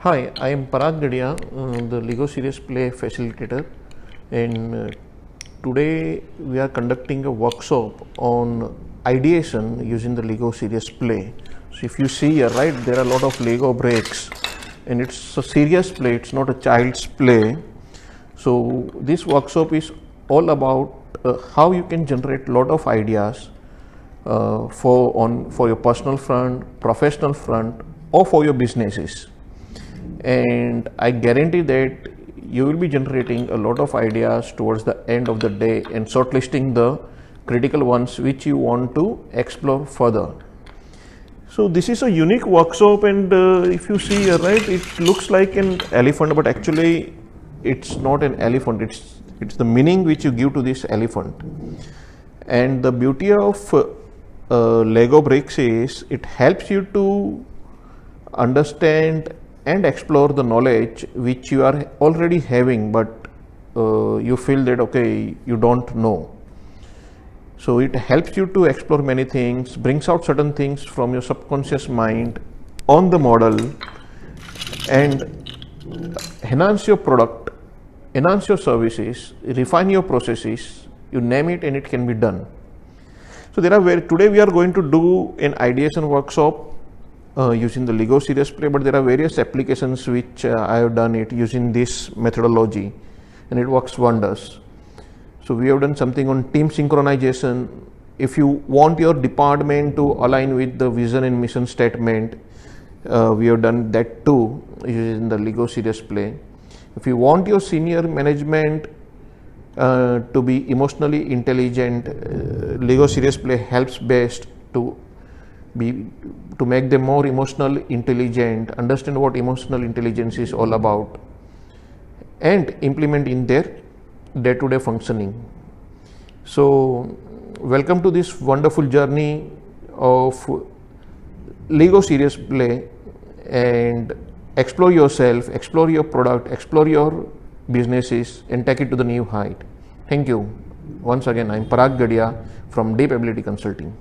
Hi, I am Parag, Gadhia, the Lego Serious Play facilitator, and today we are conducting a workshop on ideation using the Lego Serious Play. So if you see here, right, there are a lot of Lego bricks, and it's a serious play, it's not a child's play. So this workshop is all about how you can generate a lot of ideas for your personal front, professional front, or for your businesses. And I guarantee that you will be generating a lot of ideas towards the end of the day and shortlisting the critical ones which you want to explore further. So this is a unique workshop, and if you see here, right, it looks like an elephant, but actually it's not an elephant. It's the meaning which you give to this elephant. And the beauty of Lego bricks is it helps you to understand and explore the knowledge which you are already having, but you feel that okay, you don't know. So it helps you to explore many things, brings out certain things from your subconscious mind on the model, and enhance your product, enhance your services, refine your processes, you name it, and it can be done. So today we are going to do an ideation workshop using the Lego Serious Play, but there are various applications which I have done it using this methodology, and it works wonders. So we have done something on team synchronization. If you want your department to align with the vision and mission statement, we have done that too using the Lego Serious Play. If you want your senior management to be emotionally intelligent, Lego Serious Play helps best to make them more emotionally intelligent, understand what emotional intelligence is all about, and implement in their day-to-day functioning. So welcome to this wonderful journey of Lego Serious Play, and explore yourself, explore your product, explore your businesses, and take it to the new height. Thank you. Once again, I'm Parag Gadhia from Deep Ability Consulting.